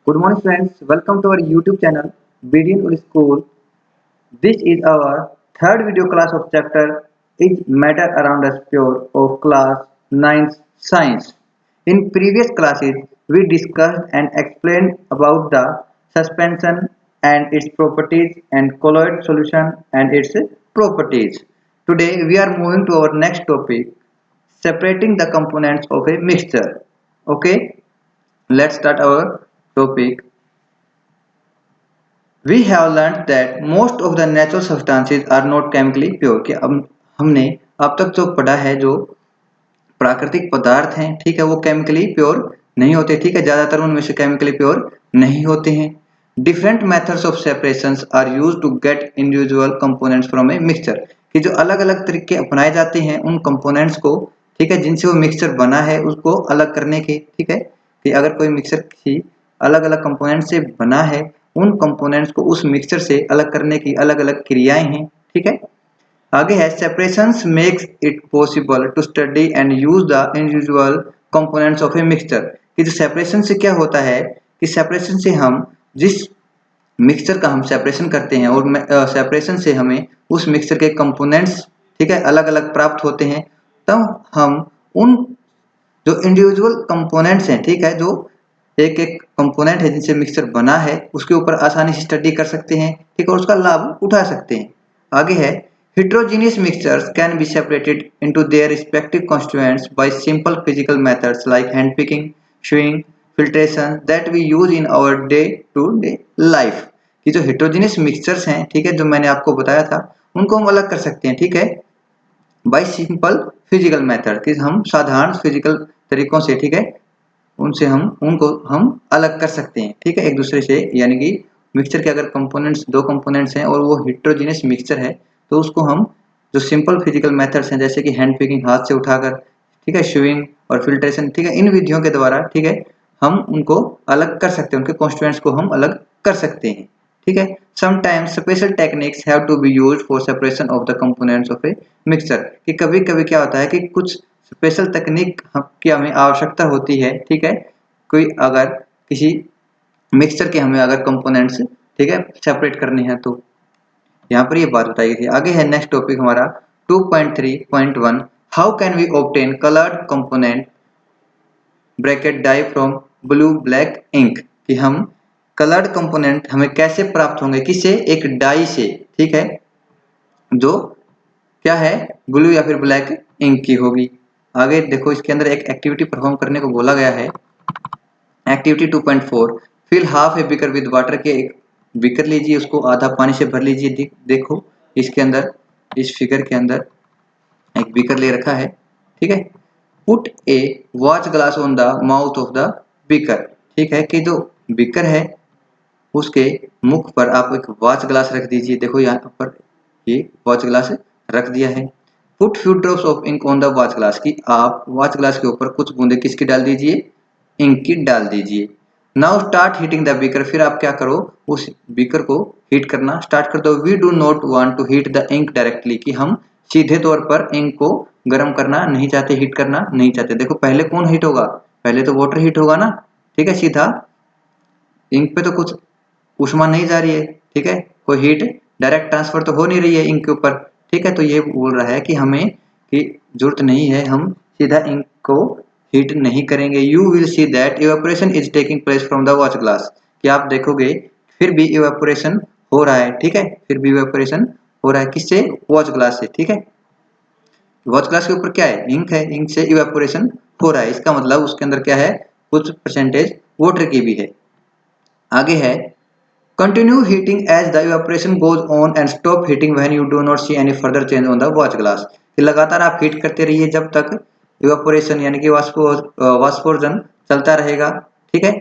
Good morning, friends. Welcome to our YouTube channel, BDN School. This is our third video class of chapter Is Matter Around Us Pure of class 9 Science. In previous classes, we discussed and explained about the suspension and its properties and colloid solution and its properties. Today, we are moving to our next topic, separating the components of a mixture. Okay, let's start our topic. We have learned that most of the natural substances are not chemically pure कि अब हमने अब तक जो पढ़ा है जो प्राकृतिक पदार्थ हैं ठीक है वो केमिकली प्योर नहीं होते ठीक है ज्यादातर उनमें से केमिकली प्योर नहीं होते हैं different methods of separations are used to get individual components from a mixture कि जो अलग अलग तरीके अपनाए जाते हैं उन कंपोनेंट्स को ठीक है जिनसे वो मिक्सचर बना है उसको अलग करने के ठीक है कि अगर कोई मिक्सचर किसी अलग अलग कंपोनेंट से बना है उन कंपोनेंट्स को उस मिक्सचर से अलग करने की अलग अलग क्रियाएं हैं ठीक है आगे है separations makes it possible to study and use the individual components of a mixture कि जो separation से क्या होता है कि separation से हम जिस मिक्सचर का हम सेपरेशन करते हैं और सेपरेशन से हमें उस मिक्सचर के कंपोनेंट्स ठीक है अलग अलग प्राप्त होते हैं तब हम उन जो इंडिविजुअल कंपोनेंट्स हैं ठीक है जो एक एक कंपोनेंट है जिनसे मिक्सचर बना है उसके ऊपर आसानी से स्टडी कर सकते हैं ठीक है और उसका लाभ उठा सकते हैं आगे है heterogeneous mixtures can be separated into their respective constituents by simple physical methods like handpicking, chewing, filtration that we use in our day-to-day life. कि जो heterogeneous mixtures हैं ठीक है जो मैंने आपको बताया था उनको हम अलग कर सकते हैं ठीक है बाय सिंपल फिजिकल मेथड कि हम साधारण फिजिकल तरीकों से ठीक है उनसे हम उनको हम अलग कर सकते हैं ठीक है एक दूसरे से यानी कि मिक्सचर के अगर कंपोनेंट्स दो कंपोनेंट्स हैं और वो हिट्रोजीनियस मिक्सचर है तो उसको हम जो सिंपल फिजिकल मेथड्स हैं जैसे कि हैंड पिकिंग हाथ से उठाकर ठीक है शूइंग और फिल्ट्रेशन ठीक है इन विधियों के द्वारा ठीक है हम उनको अलग कर सकते हैं उनके कॉन्स्टिट्यूएंट्स को हम अलग कर सकते हैं ठीक है sometimes special techniques have to be used for separation of the components of a mixture कि कभी कभी क्या होता है कि कुछ स्पेशल तकनीक की हमें आवश्यकता होती है ठीक है कोई अगर किसी मिक्सचर के हमें अगर कंपोनेंट्स ठीक है सेपरेट करने हैं तो यहाँ पर ये बात बताई गई थी आगे है नेक्स्ट टॉपिक हमारा 2.3.1 how can we obtain coloured component bracket dye from blue black ink कि हम कलर्ड कंपोनेंट हमें कैसे प्राप्त होंगे किससे एक डाई से ठीक है जो क्या है ब्लू या फिर ब्लैक इंक की होगी आगे देखो इसके अंदर एक एक्टिविटी परफॉर्म करने को बोला गया है activity 2.4 fill half a beaker with water के एक बीकर लीजिए उसको आधा पानी से भर लीजिए देखो इसके अंदर इस फिगर के अंदर एक बीकर ले रखा है ठीक है put A watch glass on the mouth of the beaker ठीक है कि जो बीकर है उसके मुख पर आप एक वॉच ग्लास रख दीजिए देखो यहाँ पर ये वॉच ग्लास रख दिया है put few drops of ink on the watch glass की आप वॉच ग्लास के ऊपर कुछ बूंदे किसकी डाल दीजिए इंक की डाल दीजिए now start heating the beaker फिर आप क्या करो उस बीकर को हीट करना स्टार्ट कर दो we do not want to heat the ink directly कि हम सीधे तौर पर इंक को गर्म करना नहीं चाहते हीट करना नहीं चाहते देखो पहले कौन हीट होगा पहले तो वाटर हीट होगा ना ठीक है सीधा इंक पे तो कुछ ऊष्मा नहीं जा रही है ठीक है कोई हीट डायरेक्ट ट्रांसफर तो हो नहीं रही है इंक के ऊपर ठीक है तो ये बोल रहा है कि हमें की जरूरत नहीं है हम सीधा इंक को हीट नहीं करेंगे you will see that evaporation is taking place from the watch glass कि आप देखोगे फिर भी इवेपोरेशन हो रहा है ठीक है फिर भी इवेपोरेशन हो रहा है किससे वॉच ग्लास से ठीक है वॉच ग्लास के ऊपर क्या है इंक से इवेपोरेशन हो रहा है इसका मतलब उसके अंदर क्या है कुछ परसेंटेज वाटर की भी है आगे है continue heating as the evaporation goes on and stop heating when you do not see any further change on the watch glass कि लगातार आप हीट करते रहिए जब तक इवेपोरेशन यानी कि वाष्पोर्जन चलता रहेगा ठीक है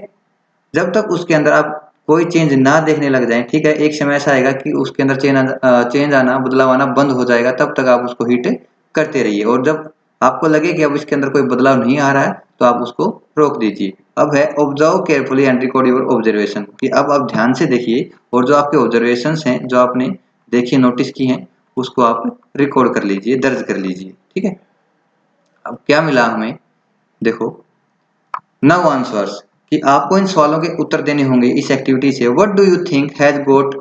जब तक उसके अंदर आप कोई चेंज ना देखने लग जाए ठीक है एक समय ऐसा आएगा कि उसके अंदर चेंज आना बदलाव आना बंद हो जाएगा तब तक आप उसको हीट करते रहिए और जब आपको लगे कि अब इसके अंदर कोई बदलाव नहीं आ रहा है तो आप उसको रोक दीजिए अब है observe carefully and record your observation कि अब आप ध्यान से देखिए और जो आपके ऑब्जर्वेशंस हैं जो आपने देखिए नोटिस की हैं उसको आप रिकॉर्ड कर लीजिए दर्ज कर लीजिए ठीक है अब क्या मिला हमें देखो नाउ आंसर्स कि आपको इन सवालों के उत्तर देने होंगे इस एक्टिविटी से। What do you think has got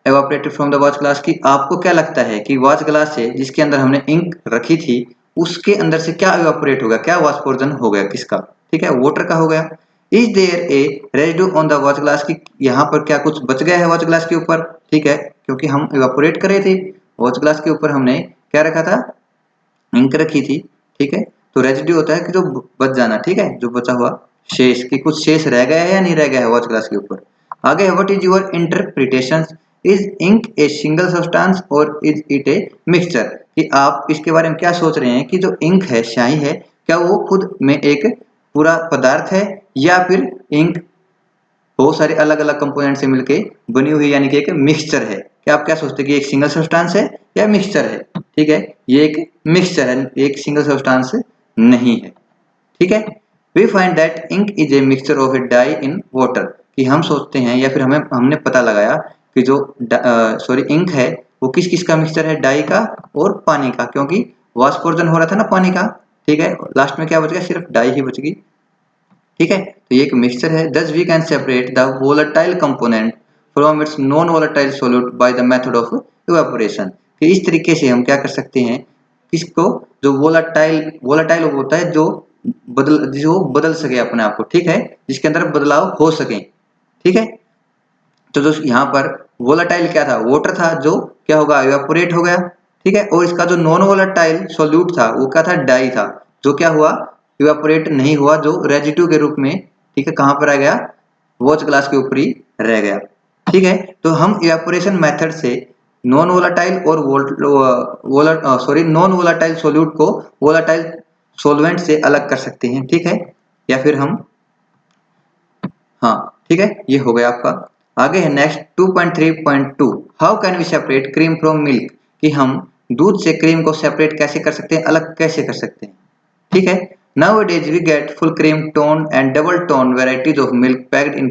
evaporated from the watch glass, कि आपको क्या लगता है कि वॉच ग्लास से जिसके अंदर हमने इंक रखी थी उसके अंदर से क्या एवापोरेट हो गया, क्या वाष्पोर्जन हो गया, किसका? ठीक है, वाटर का हो गया। Is there a residue on the watch glass, की यहाँ पर क्या कुछ बच गया है वॉच ग्लास के ऊपर? ठीक है, क्योंकि हम एवापोरेट कर रहे थे, वॉच ग्लास के ऊपर हमने क्या रखा था, इंक रखी थी। ठीक है, तो रेजिड्यू होता है कि जो बच जाना, ठीक है, जो बचा हुआ शेष, कि कुछ शेष रह गया है या नहीं रह गया है वॉच ग्लास के ऊपर। आगे है what is your interpretation, is ink a single substance और इज इट ए मिक्सचर, कि आप इसके बारे में क्या सोच रहे हैं कि जो इंक है, स्याही है, क्या वो खुद में एक पूरा पदार्थ है या फिर इंक बहुत सारे अलग अलग कंपोनेंट से मिलके बनी हुई, यानी कि एक मिक्सचर है। क्या आप क्या सोचते हैं कि एक सिंगल सब्सटेंस है या मिक्सचर है? ठीक है, ये एक मिक्सचर है, एक सिंगल सब्सटेंस नहीं है। ठीक है, we find that ink is a mixture of a dye in water, कि हम सोचते हैं या फिर हमने पता लगाया कि जो इंक है वो किस किस का मिक्सचर है, डाई का और पानी का, क्योंकि वाष्पोर्जन हो रहा था ना पानी का। ठीक है, लास्ट में क्या बच गया, सिर्फ डाई ही बच गई। ठीक है, तो ये एक मिक्सचर है। Thus we can separate the volatile component from its non volatile solute by the method of evaporation, कि इस तरीके से हम क्या कर सकते हैं, किसको, जो वोलेटाइल होता है, जो बदल सके अपने आप को, ठीक है, जिसके अंदर बदलाव हो सके। ठीक है, तो जो यहाँ पर वोलेटाइल क्या था, वाटर था, जो क्या होगा, इवेपोरेट हो गया। ठीक है, और इसका जो नॉन वोलेटाइल सॉल्यूट था वो क्या था, डाई था, जो क्या हुआ, इवेपोरेट नहीं हुआ, जो रेजिड्यू के रूप में, ठीक है, कहाँ पर आ गया, वॉच ग्लास के ऊपर ही रह गया। ठीक है, तो हम इवेपोरेशन मेथड से नॉन वोलेटाइल और नॉन वोलेटाइल सॉल्यूट को वोलेटाइल सॉल्वेंट से अलग कर सकते हैं। ठीक है, या फिर हम, हाँ ठीक है, ये हो गया आपका। आगे है next 2.3.2, how can we separate cream from milk, कि हम दूध से क्रीम को सेपरेट कैसे कर सकते हैं, अलग कैसे कर सकते हैं। ठीक है, nowadays we get full cream tone and double tone varieties of milk packed in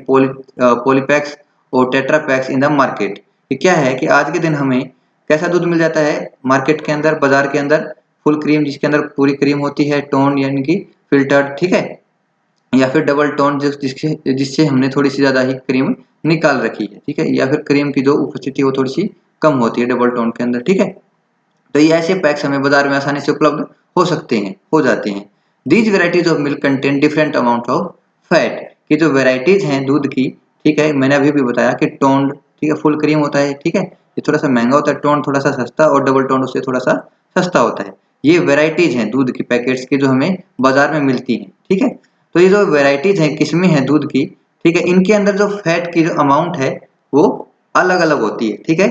polypacks और tetra packs in the market। ये क्या है कि आज के दिन हमें कैसा दूध मिल जाता है मार्केट के अंदर, बाजार के अंदर, फुल क्रीम जिसके अंदर पूरी क्रीम होती है, टोन यानी कि फिल्टर्ड, ठीक है, या फिर डबल टोन जिससे हमने थोड़ी सी ज्यादा ही क्रीम निकाल रखी है। ठीक है, या फिर क्रीम की जो उपस्थिति वो थोड़ी सी कम होती है डबल टोन के अंदर। ठीक है, तो ये ऐसे पैक्स हमें बाजार में आसानी से उपलब्ध हो सकते हैं, हो जाते हैं। These varieties of milk contain different amount of fat, की जो वेराइटीज हैं दूध की, ठीक है, मैंने अभी भी बताया कि टोन्ड, ठीक है, फुल क्रीम होता है, ठीक है, ये थोड़ा सा महंगा होता है, टोन थोड़ा सा सस्ता, और डबल टोन उससे थोड़ा सा सस्ता होता है। ये वेराइटीज हैं दूध की पैकेट्स की जो हमें बाजार में मिलती हैं। ठीक है, तो ये जो वेराइटीज हैं, किस्में हैं दूध की, ठीक है, इनके अंदर जो फैट की जो अमाउंट है वो अलग अलग होती है। ठीक है,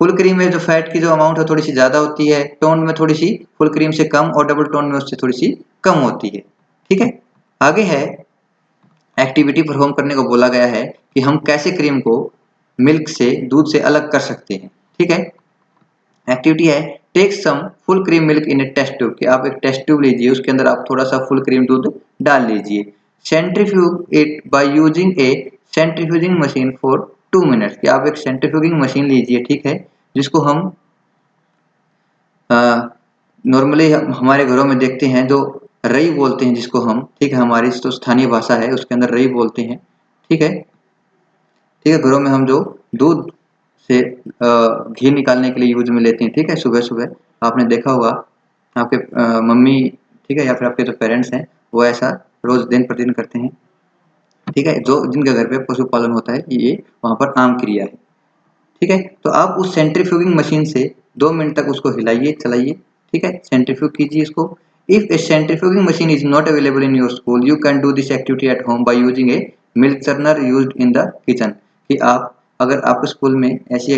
फुल क्रीम में जो फैट की जो अमाउंट है थोड़ी सी ज्यादा होती है, टोन में थोड़ी सी फुल क्रीम से कम, और डबल टोन में उससे थोड़ी सी कम होती है। ठीक है, आगे है एक्टिविटी परफॉर्म करने को बोला गया है कि हम कैसे क्रीम को मिल्क से, दूध से अलग कर सकते हैं। ठीक है, एक्टिविटी है take some full cream milk in a test tube, कि आप एक टेस्ट ट्यूब लीजिए, उसके अंदर आप थोड़ा सा फुल क्रीम दूध डाल लीजिए। Centrifuge it by using A centrifuging machine for 2 minutes, कि आप एक सेंट्रीफ्यूगिंग मशीन लीजिए, ठीक है, जिसको हम नॉर्मली हमारे घरों में देखते हैं, जो रई बोलते हैं जिसको हम, ठीक है, हमारी तो स्थानीय भाषा है उसके अंदर रई बोलते हैं। ठीक है, ठीक है, घरों में हम जो दूध से घी निकालने के लिए यूज में लेते हैं। ठीक है, सुबह सुबह आपने देखा होगा आपके मम्मी, ठीक है, या फिर आपके जो पेरेंट्स हैं वो ऐसा रोज दिन प्रतिदिन करते हैं। ठीक है, जो जिनके घर पे पशुपालन होता है ये वहां पर आम क्रिया है। ठीक है, तो आप उस सेंट्रीफ्यूगिंग मशीन से 2 मिनट तक उसको हिलाइए चलाइए। ठीक है, सेंट्रीफ्यूग कीजिए इसको। If a centrifuging machine is not available in your school, you can do this activity at home by using a milk churner used in the kitchen, कि आप, अगर आपके स्कूल में ऐसी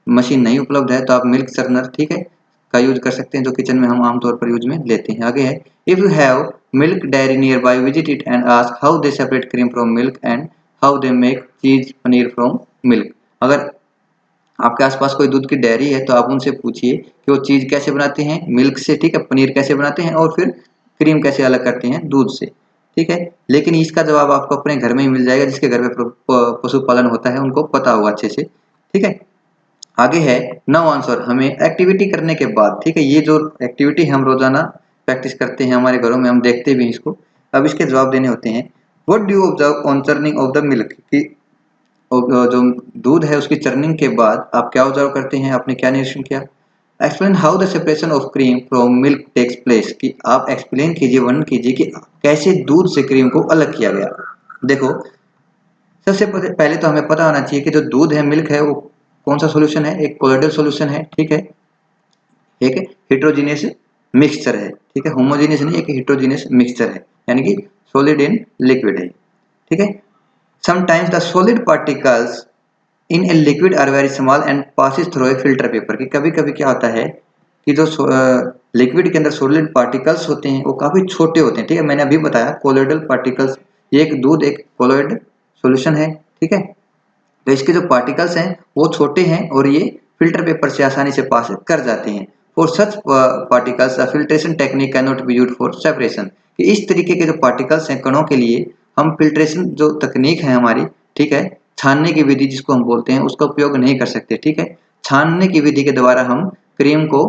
मशीन नहीं उपलब्ध है तो आप मिल्क चर्नर, ठीक है, का यूज कर सकते हैं, जो किचन में हम आमतौर पर यूज में लेते हैं। आगे है if you have milk dairy near by, visit it and ask how they separate cream from milk and how they make चीज पनीर फ्रॉम मिल्क। अगर आपके आसपास कोई दूध की डेयरी है तो आप उनसे पूछिए कि वो चीज कैसे बनाते हैं मिल्क से, ठीक है, पनीर कैसे बनाते हैं, और फिर क्रीम कैसे अलग करते हैं दूध से। ठीक है, लेकिन इसका जवाब आपको अपने घर में ही मिल जाएगा, जिसके घर में पशुपालन होता है उनको पता होगा अच्छे से। ठीक है, आगे है नाउ आंसर, हमें एक्टिविटी करने के बाद, ठीक है, ये जो एक्टिविटी हम रोजाना प्रैक्टिस करते हैं हमारे घरों में, हम देखते भी हैं इसको, अब इसके जवाब देने होते हैं। What do you observe on churning of the milk, कि जो दूध है उसकी चर्निंग के बाद आप क्या ऑब्जर्व करते हैं, आपने क्या निरीक्षण किया। Explain how the separation of cream from milk takes place, कि आप एक्सप्लेन कीजिए, वर्णन कीजिए कि कैसे दूध से क्रीम को अलग किया गया। देखो, सबसे पहले तो हमें पता होना चाहिए कि जो दूध है, मिल्क है, वो कौन सा सॉल्यूशन है, एक कोलोइडल सॉल्यूशन है, ठीक है, एक हेट्रोजीनियस मिक्सचर है, ठीक है, होमोजीनियस नहीं, एक हेट्रोजीनियस मिक्सचर है, यानी कि सॉलिड इन लिक्विड है, ठीक है। Sometimes the solid particles in a liquid are very small and passes through a filter paper, कि कभी कभी क्या होता है कि जो लिक्विड के अंदर सॉलिड पार्टिकल्स होते हैं वो काफी छोटे होते हैं, ठीक है, मैंने अभी बताया कोलोइडल पार्टिकल्स, एक दूध एक कोलोइड सॉल्यूशन है, ठीक है। तो इसके जो पार्टिकल्स हैं वो छोटे हैं और ये फिल्टर पेपर से आसानी से पास कर जाते हैं। For such particles filtration technique can not be used for separation, कि इस तरीके के जो पार्टिकल्स हैं कणों के लिए हम फिल्ट्रेशन जो तकनीक है हमारी, ठीक है, छानने की विधि जिसको हम बोलते हैं, उसका उपयोग नहीं कर सकते, ठीक है। छानने की विधि के द्वारा हम क्रीम को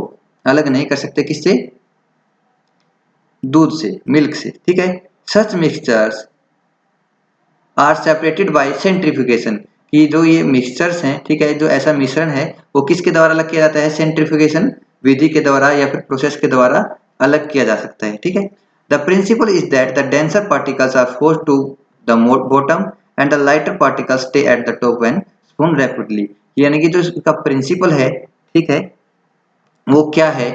अलग नहीं कर सकते, किससे, दूध से, मिल्क से, ठीक है। Such mixtures are separated by centrifugation, कि जो ये मिक्सचर्स हैं, ठीक है, जो ऐसा मिश्रण है वो किसके द्वारा अलग किया जाता है, सेंट्रीफ्यूगेशन विधि के द्वारा या फिर प्रोसेस के द्वारा अलग किया जा सकता है, ठीक है। The principle is that the denser particles are forced to the bottom and the lighter particles stay at the top when spun rapidly, यानी कि जो इसका प्रिंसिपल है, ठीक है, वो क्या है,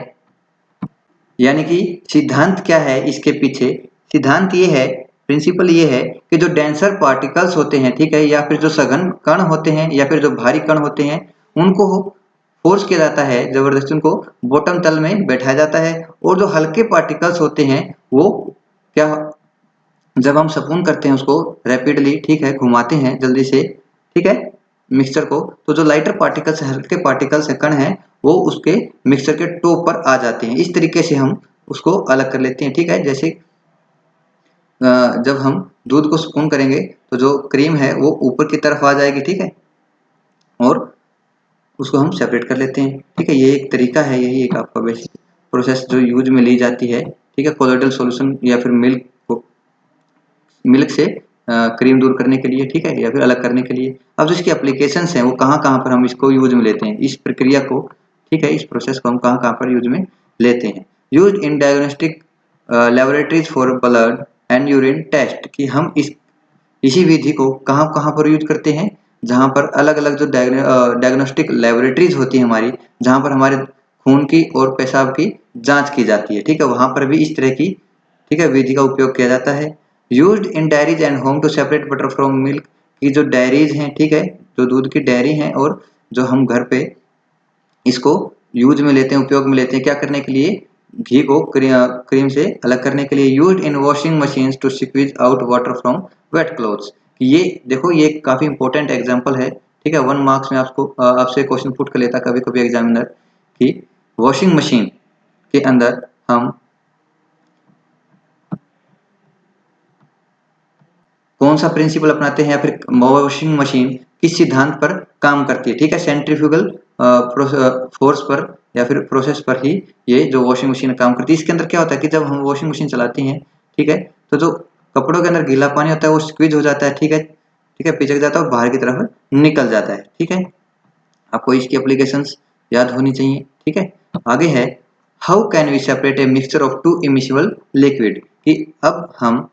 यानी कि सिद्धांत क्या है इसके पीछे, सिद्धांत ये है, प्रिंसिपल ये है कि जो डेंसर पार्टिकल्स होते हैं, ठीक है, या फिर जो सघन कण होते हैं या फिर जो भारी कण होते हैं, उनको फोर्स किया जाता है, जबरदस्ती उनको बॉटम तल में बैठाया जाता है, और जो हल्के पार्टिकल्स होते हैं वो क्या, जब हम स्पून करते हैं उसको रैपिडली, ठीक है, घुमाते हैं जल्दी से, ठीक है, मिक्सचर को, तो जो लाइटर पार्टिकल्स हल्के पार्टिकल्स कण हैं वो उसके मिक्सचर के टॉप पर आ जाते हैं। इस तरीके से हम उसको अलग कर लेते हैं, ठीक है। जैसे जब हम दूध को स्पून करेंगे तो जो क्रीम है वो ऊपर की तरफ आ जाएगी, ठीक है, और उसको हम सेपरेट कर लेते हैं, ठीक है। ये एक तरीका है, यही एक आपका बेसिक प्रोसेस जो यूज में ली जाती है, ठीक है, कोलोइडल सॉल्यूशन या फिर मिल्क से क्रीम दूर करने के लिए, ठीक है, या फिर अलग करने के लिए। अब जो इसकी एप्लीकेशंस हैं वो कहाँ-कहाँ पर हम इसको यूज में लेते हैं, इस प्रक्रिया को, ठीक है, इस प्रोसेस को हम कहाँ-कहाँ पर यूज में लेते हैं। Used in diagnostic laboratories for blood and urine test, कि हम इसी विधि को कहाँ-कहाँ पर यूज करते हैं, जहाँ पर अलग-अलग जो डायग्नोस्टिक लैबोरेटरीज होती है हमारी, जहाँ पर हमारे खून की और पेशाब की जाँच की जाती है, ठीक है, वहाँ पर भी इस तरह की, ठीक है, विधि का उपयोग किया जाता है। Used in dairies and home to separate butter from milk, की जो डेयरीज हैं, ठीक है, जो दूध की डेयरी हैं और जो हम घर पे इसको यूज में लेते हैं, उपयोग में लेते हैं, क्या करने के लिए, घी को क्रीम से अलग करने के लिए। Used in washing machines to squeeze out water from wet clothes, ये देखो ये काफी इंपॉर्टेंट एग्जांपल है, ठीक है, 1 मार्क्स में आपको आपसे क्वेश्चन पुट कर लेता कभी कभी एग्जामिनर, कि वॉशिंग मशीन के अंदर हम कौन सा प्रिंसिपल अपनाते हैं, या फिर वॉशिंग मशीन किस सिद्धांत पर काम करती है, ठीक है, सेंट्रीफ्यूगल फोर्स पर या फिर प्रोसेस पर ही ये जो वॉशिंग मशीन काम करती है। इसके अंदर क्या होता है कि जब हम वॉशिंग मशीन चलाते हैं, ठीक है, तो जो कपड़ों के अंदर गीला पानी होता है वो स्क्वीज हो जाता है, ठीक है, पिचक जाता है और बाहर की तरफ निकल जाता है, ठीक है। आपको इसकी एप्लीकेशंस याद होनी चाहिए, ठीक है। आगे है, how can we separate a mixture of two immiscible liquid, कि अब हम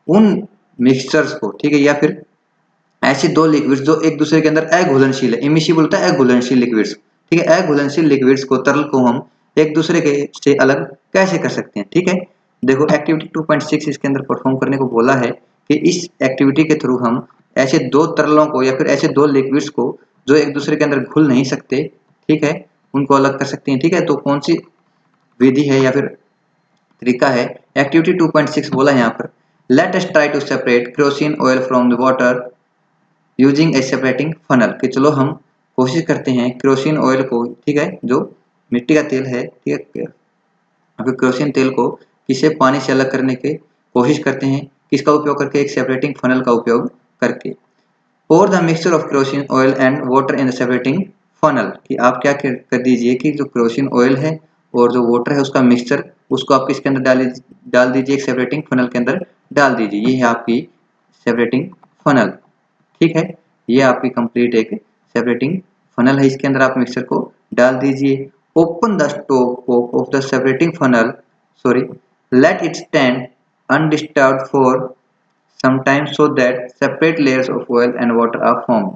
उन मिक्सचर्स को, ठीक है, या फिर ऐसे दो लिक्विड्स जो एक दूसरे के अंदर अघुलनशील है, इमिसिबल होता है अघुलनशील लिक्विड्स, ठीक है, अघुलनशील लिक्विड्स को, तरल को हम एक दूसरे के से अलग कैसे कर सकते हैं, ठीक है। देखो एक्टिविटी 2.6 इसके अंदर परफॉर्म करने को बोला है कि इस एक्टिविटी के थ्रू हम ऐसे दो तरलों को या फिर ऐसे दो लिक्विड्स को जो एक दूसरे के अंदर घुल नहीं सकते, ठीक है, उनको अलग कर सकते हैं, ठीक है। तो कौन सी विधि है या फिर तरीका है, एक्टिविटी 2.6 बोला है यहाँ पर, let us try to separate kerosene oil from the water using a separating funnel, कि चलो हम कोशिश करते हैं केरोसिन ऑयल को, ठीक है, जो मिट्टी का तेल है, ठीक है, अभी केरोसिन तेल को किसे पानी से अलग करने की कोशिश करते हैं, किसका उपयोग करके, एक सेपरेटिंग फनल का उपयोग करके। और the mixture of kerosene oil and water in the separating funnel, कि आप क्या कर दीजिए कि जो केरोसिन ऑयल है और जो वाटर है उसका मिक्सचर, उसको आप किसके अंदर डाल दीजिए, एक सेपरेटिंग फनल के अंदर डाल दीजिए। ये है आपकी सेपरेटिंग फनल। ठीक है, ये आपकी कंप्लीट एक सेपरेटिंग फनल है। इसके अंदर आप मिक्सचर को डाल दीजिए। Open the stove of the separating funnel, sorry, let it stand undisturbed for some time so that separate layers of oil and water are formed.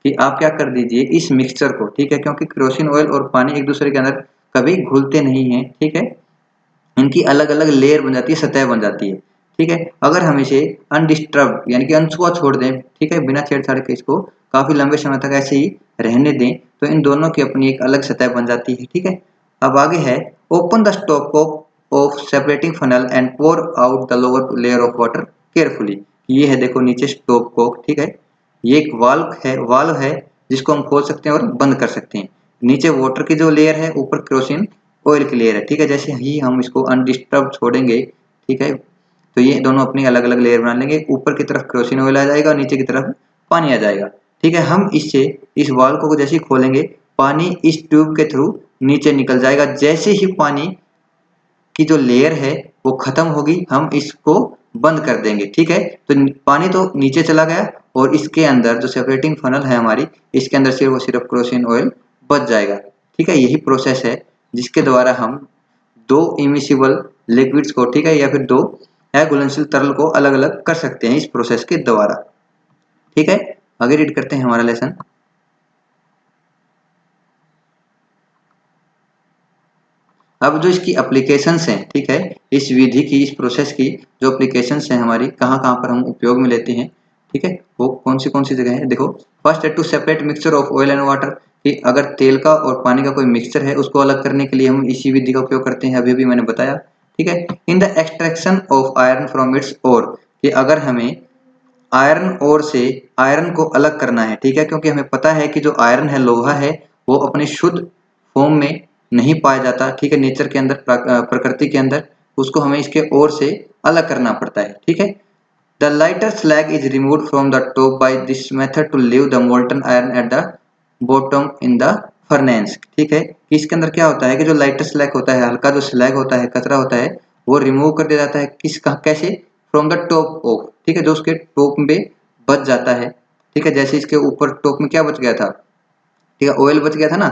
कि आप क्या कर दीजिए इस मिक्सचर को, ठीक है, क्योंकि केरोसिन ऑयल और पानी एक दूसरे के अंदर कभी घुलते नहीं हैं, ठीक है, इनकी अलग अलग लेयर बन जाती है, सतह बन जाती है। ठीक है, अगर हम इसे अनडिस्टर्ब यानी कि अनछुआ छोड़ दें, ठीक है, बिना छेड़छाड़ के इसको काफी लंबे समय तक ऐसे ही रहने दें, तो इन दोनों की अपनी एक अलग सतह बन जाती है। ठीक है, अब आगे है open the stop of separating funnel and pour out the lower layer of water carefully. ये है देखो नीचे स्टॉप कॉक, ठीक है, ये एक वाल्व है जिसको हम खोल सकते हैं और बंद कर सकते हैं। नीचे वाटर की जो लेयर है, ऊपर केरोसिन ऑयल की लेयर है। ठीक है, जैसे ही हम इसको अनडिस्टर्ब छोड़ेंगे, ठीक है, तो ये दोनों अपनी अलग अलग लेयर बना लेंगे। ऊपर की तरफ केरोसिन ऑयल आ जाएगा और नीचे की तरफ पानी आ जाएगा। ठीक है, हम इससे इस वाल्व को जैसे ही खोलेंगे, पानी इस ट्यूब के थ्रू नीचे निकल जाएगा। जैसे ही पानी की जो लेयर है वो खत्म होगी, हम इसको बंद कर देंगे। ठीक है, तो पानी तो नीचे चला गया और इसके अंदर जो सेपरेटिंग फनल है हमारी, इसके अंदर सिर्फ और सिर्फ केरोसिन ऑयल बच जाएगा। ठीक है, यही प्रोसेस है जिसके द्वारा हम दो इमिसिबल लिक्विड्स को, ठीक है, या फिर दो अघुलनशील तरल को अलग अलग कर सकते हैं इस प्रोसेस के द्वारा। ठीक है, आगे रीड करते हैं हमारा लेसन। अब जो इसकी एप्लीकेशंस हैं, ठीक है, इस विधि की, इस प्रोसेस की जो एप्लीकेशंस हैं हमारी, कहाँ कहाँ पर हम उपयोग में लेते हैं, ठीक है, वो कौन सी जगह है। देखो, फर्स्ट है to separate mixture of oil and water, कि अगर तेल का और पानी का कोई मिक्सचर है उसको अलग करने के लिए हम इसी विधि का उपयोग करते हैं, अभी मैंने बताया। ठीक है, in the extraction of iron from its ore, कि अगर हमें आयरन ओर से आयरन को अलग करना है, ठीक है, क्योंकि हमें पता है कि जो आयरन है, लोहा है, वो अपनी शुद्ध फॉर्म में नहीं पाया जाता। ठीक है, नेचर के अंदर, प्रकृति के अंदर उसको हमें इसके ओर से अलग करना पड़ता है। ठीक है, the lighter slag is removed from the top by this method to leave the molten iron at the bottom in the furnace. ठीक है, कि इसके अंदर क्या होता है कि जो लाइटर स्लैग होता है, हल्का जो स्लैग होता है, कचरा होता है, वो रिमूव कर दिया जाता है। कैसे? फ्रॉम द टॉप ऑफ, ठीक है, जो उसके टॉप में बच जाता है। ठीक है, जैसे इसके ऊपर टॉप में क्या बच गया था, ठीक है, ऑयल बच गया था ना।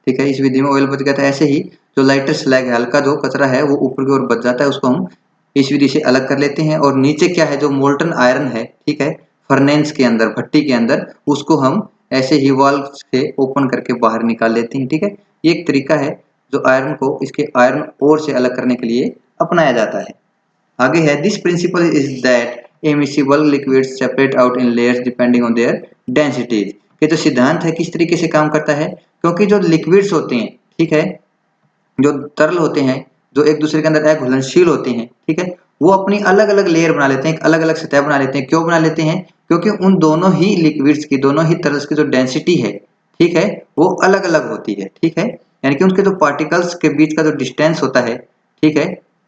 ठीक है, इस विधि में ऑयल बच गया था, ऐसे ही जो लाइटर स्लैग है, हल्का जो कचरा है, वो ऊपर की ओर बच जाता है, उसको हम इस विधि से अलग कर लेते हैं। और नीचे क्या है, जो मोल्टन आयरन है, ठीक है, फर्नेस के अंदर, भट्टी के अंदर, उसको हम ऐसे ही वाल्व से ओपन करके बाहर निकाल लेते हैं। ठीक है, ये एक तरीका है जो आयरन को इसके आयरन ओर से अलग करने के लिए अपनाया जाता है। आगे है this principle is that immiscible liquids separate out in layers depending on their densities. ये जो सिद्धांत है किस तरीके से काम करता है, क्योंकि जो लिक्विड्स होते हैं, ठीक है, जो तरल होते हैं, जो एक दूसरे के अंदर अघुलनशील होते हैं, ठीक है, वो अपनी अलग अलग लेयर बना लेते हैं, एक अलग अलग सतह बना लेते हैं। क्यों बना लेते हैं? क्योंकि उन दोनों ही लिक्विड्स की, दोनों ही तरल्स की जो डेंसिटी है, ठीक है, वो अलग अलग होती है। ठीक है, यानी कि उनके जो पार्टिकल्स के बीच का जो डिस्टेंस होता है, ठीक है,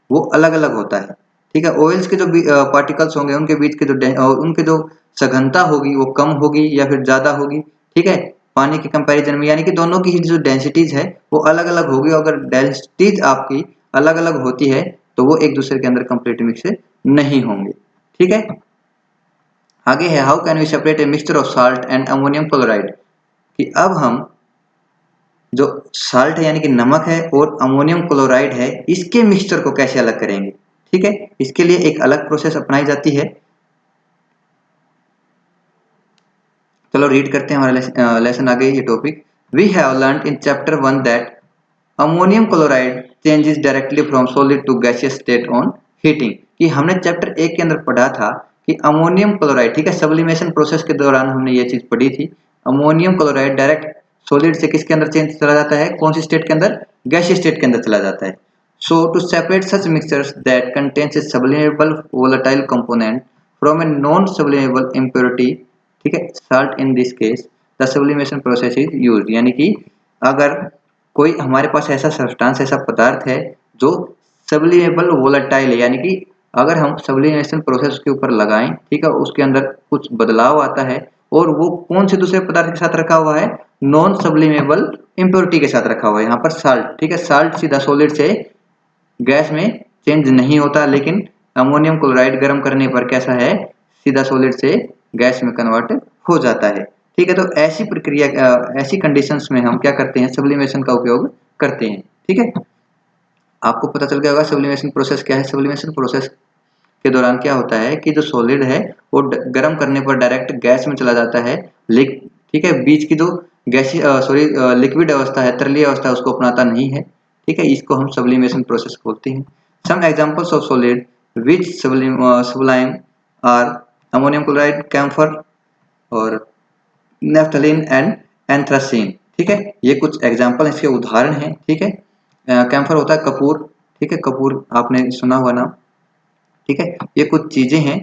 वो अलग अलग होता है। ठीक है, ऑयल्स के जो पार्टिकल्स होंगे, उनके बीच के जो उनके जो सघनता होगी वो कम होगी या फिर ज्यादा होगी। ठीक है, पानी के कंपैरिजन में, यानी कि दोनों की जो डेंसिटीज है वो अलग अलग होगी। अगर डेंसिटीज आपकी अलग अलग होती है तो वो एक दूसरे के अंदर कंप्लीट मिक्स नहीं होंगे। ठीक है, आगे है how can we separate a mixture of salt and ammonium chloride, कि अब हम जो साल्ट है यानी कि नमक है और अमोनियम क्लोराइड है, इसके मिक्सचर को कैसे अलग करेंगे। ठीक है, इसके लिए एक अलग प्रोसेस अपनाई जाती है। चलो रीड करते हैं हमारा लेसन आगे, ये topic. We have learned in chapter 1 that ammonium chloride changes directly from solid to gaseous state on heating, कि हमने चैप्टर 1 के अंदर पढ़ा था कि अमोनियम क्लोराइड, ठीक है, सब्लिमेशन प्रोसेस के दौरान हमने ये चीज पढ़ी थी। अमोनियम क्लोराइड डायरेक्ट सॉलिड से किसके अंदर चेंज चला जाता है, कौन सी स्टेट के अंदर, गैसियस स्टेट के अंदर चला जाता है। So to separate such mixtures that contains a sublimable volatile component from a non sublimable impurity, ठीक है, salt, in this case the sublimation process is used, यानी कि अगर कोई हमारे पास ऐसा सब्सटेंस, ऐसा पदार्थ है जो सब्लिमेबल वोलेटाइल है, यानी कि अगर हम सब्लिमेशन प्रोसेस के ऊपर लगाएं, ठीक है, उसके अंदर कुछ बदलाव आता है, और वो कौन से दूसरे पदार्थ के साथ रखा हुआ है, नॉन सब्लिमेबल इम्प्योरिटी के साथ रखा हुआ है, यहाँ पर साल्ट। ठीक है, साल्ट सीधा सॉलिड से गैस में चेंज नहीं होता, लेकिन अमोनियम क्लोराइड गर्म करने पर कैसा है, सीधा सॉलिड से गैस में कन्वर्ट हो जाता है। ठीक है, तो ऐसी प्रक्रिया ऐसी कंडीशंस में हम क्या करते हैं, सब्लिमेशन का उपयोग करते हैं। ठीक है, आपको पता चल गया होगा सब्लिमेशन प्रोसेस क्या है। सब्लिमेशन प्रोसेस के दौरान क्या होता है कि जो सॉलिड है वो गर्म करने पर डायरेक्ट गैस में चला जाता है। ठीक है, बीच की जो गैसीय लिक्विड अवस्था है, तरलीय अवस्था है, उसको अपनाता नहीं है। ठीक है, इसको हम सब्लिमेशन प्रोसेस बोलते हैं। Some examples of solid which sublime are ammonium chloride, camphor और नेफ्थलीन एंड एंथ्रासीन। ठीक है, ये कुछ एग्जांपल इसके उदाहरण हैं। ठीक है, कैम्फर होता है कपूर। ठीक है, कपूर आपने सुना हुआ नाम। ठीक है, ये कुछ चीजें हैं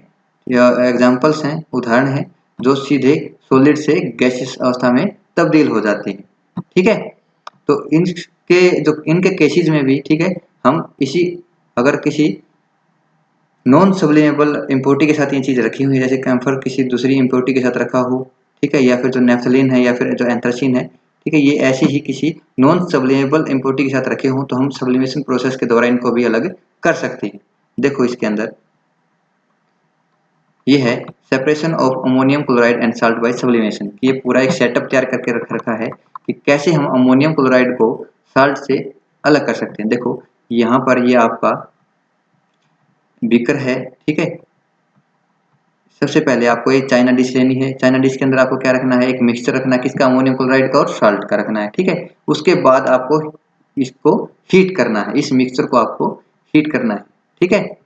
या एग्जांपल्स हैं, उदाहरण हैं, जो सीधे सॉलिड से गैसियस अवस्था में तब्दील हो जाती हैं। ठीक है, तो इनके केसेस में भी, ठीक है, हम अगर किसी नॉन सब्लिमेबल इम्प्योरिटी के साथ ये चीज रखी हुई है, जैसे कैम्फर किसी दूसरी इम्प्योरिटी के साथ रखा हो, ठीक है, या फिर जो नेफ्थलीन है या फिर जो एंथ्रासीन है, ठीक है, ये ऐसी ही किसी नॉन सब्लिमेबल इम्प्योरिटी के साथ रखे हों, तो हम सब्लिमेशन प्रोसेस के द्वारा इनको भी अलग कर सकते हैं। देखो इसके अंदर ये है separation of ammonium chloride and salt by sublimation. ये पूरा एक सेटअप तैयार करके रख रखा है कि कैसे हम अमोनियम क्लोराइड को साल्ट से अलग कर सकते हैं। देखो यहाँ पर ये आपका बीकर है। ठीक है, सबसे पहले आपको एक चाइना डिश लेनी है। चाइना डिश के अंदर आपको क्या रखना है, एक मिक्सचर रखना है, किसका, अमोनियम क्लोराइड का और साल्ट का रखना है। ठीक है, उसके बाद आपको इसको हीट करना है, इस मिक्सचर को आपको हीट करना है। ठीक है,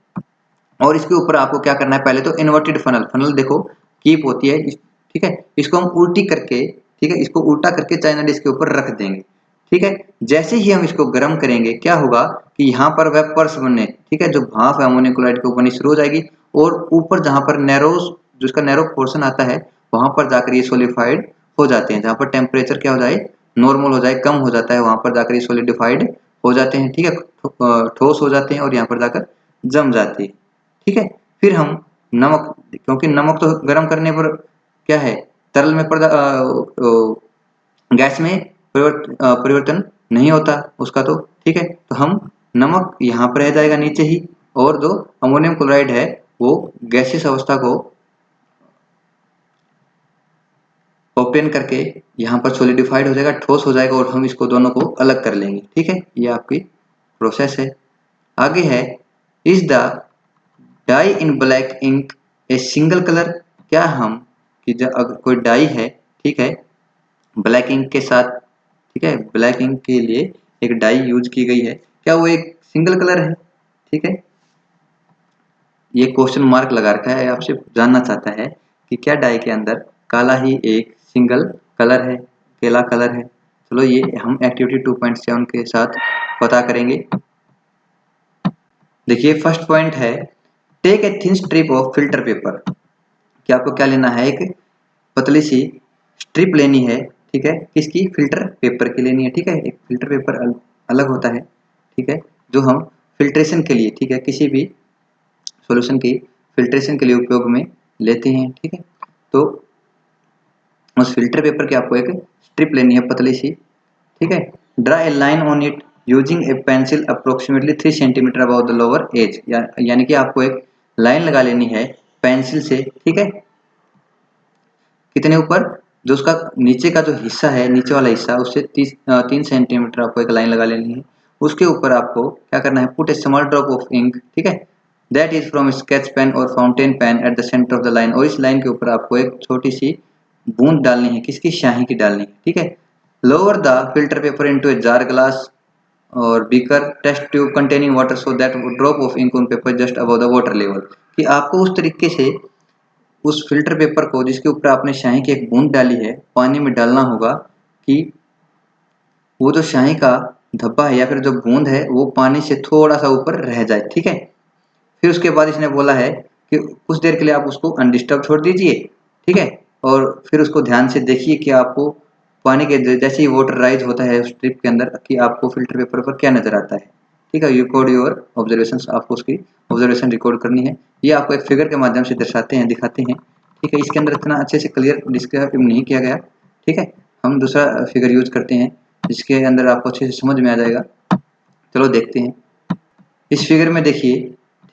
और इसके ऊपर आपको क्या करना है, पहले तो इन्वर्टेड फनल, फनल देखो कीप होती है, ठीक है, इसको हम उल्टी करके, ठीक है, इसको उल्टा करके चाइना डिश के ऊपर रख देंगे। ठीक है, जैसे ही हम इसको गर्म करेंगे क्या होगा कि यहाँ पर वेपर्स बनने, ठीक है, जो भाप है अमोनियम क्लोराइड के ऊपर बननी शुरू हो जाएगी, और ऊपर जहाँ पर जिसका नैरो पोर्शन आता है वहां पर जाकर ये सोलिडिफाइड हो जाते हैं। जहाँ पर टेम्परेचर क्या हो जाए, नॉर्मल हो जाए, कम हो जाता है, वहां पर जाकर ये सोलिडिफाइड हो जाते हैं। ठीक है, ठोस हो जाते हैं और यहाँ पर जाकर जम जाती है। ठीक है, फिर हम नमक, क्योंकि नमक तो गर्म करने पर क्या है, तरल में गैस में परिवर्तन नहीं होता उसका, तो ठीक है, तो हम नमक यहाँ पर रह जाएगा नीचे ही, और जो अमोनियम क्लोराइड है वो गैसियस अवस्था को ओपन करके यहाँ पर सोलिडिफाइड हो जाएगा, ठोस हो जाएगा, और हम इसको दोनों को अलग कर लेंगे। ठीक है, ये आपकी प्रोसेस है। आगे है, is the dye in black ink a single colour. क्या हम कि जब अगर कोई डाई है, ठीक है, ब्लैक इंक के साथ, ठीक है, ब्लैक इंक के लिए एक डाई यूज की गई है, क्या वो एक सिंगल कलर है? ठीक है, ये क्वेश्चन मार्क लगा रखा है, आपसे जानना चाहता है कि क्या डाई के अंदर काला ही एक सिंगल कलर है, अकेला कलर है। चलो ये हम एक्टिविटी 2.7 के साथ पता करेंगे। देखिए फर्स्ट पॉइंट है, take a thin strip of filter paper. कि आपको क्या लेना है, एक पतली सी स्ट्रिप लेनी है। ठीक है, किसकी, फिल्टर पेपर की लेनी है। ठीक है, एक फिल्टर पेपर अलग होता है, ठीक है, जो हम फिल्ट्रेशन के लिए, ठीक है, किसी भी सॉल्यूशन की फिल्ट्रेशन के लिए उपयोग में लेते हैं। ठीक है, तो उस फिल्टर पेपर की आपको एक स्ट्रिप लेनी है पतली सी। ठीक है, draw a line on it using a pencil approximately 3 centimetre above the lower edge. यानी कि आपको एक लाइन लगा लेनी है पेंसिल से। ठीक है, कितने ऊपर, जो उसका नीचे का जो हिस्सा है, नीचे वाला हिस्सा, उससे 3 सेंटीमीटर आपको एक लाइन लगा लेनी है। उसके ऊपर आपको क्या करना है, put a small drop of ink, ठीक है, that is from sketch pen or fountain pen at the centre of the line. और इस लाइन के ऊपर आपको एक छोटी सी बूंद डालनी है, किसकी, स्याही की डालनी है। ठीक है, lower the filter paper into a jar glass or beaker test tube containing water so that drop of ink on paper just above the water level. कि आपको उस तरीके से उस फिल्टर पेपर को, जिसके ऊपर आपने स्याही की एक बूंद डाली है, पानी में डालना होगा कि वो जो स्याही का धब्बा है या फिर जो बूंद है वो पानी से थोड़ा सा ऊपर रह जाए। ठीक है, फिर उसके बाद इसने बोला है कि कुछ देर के लिए आप उसको अनडिस्टर्ब छोड़ दीजिए। ठीक है, और फिर उसको ध्यान से देखिए कि आपको पानी के जैसे ही वाटर राइज होता है उस स्ट्रिप के अंदर, कि आपको फिल्टर पेपर पर क्या नजर आता है। ठीक है, यू रिकॉर्ड योर ऑब्जर्वेशन, आपको उसकी ऑब्जर्वेशन रिकॉर्ड करनी है। ये आपको एक फिगर के माध्यम से दर्शाते हैं, दिखाते हैं। ठीक है, इसके अंदर इतना अच्छे से क्लियर डिस्क्राइब नहीं किया गया। ठीक है, हम दूसरा फिगर यूज करते हैं जिसके अंदर आपको अच्छे से समझ में आ जाएगा। चलो देखते हैं इस फिगर में। देखिए,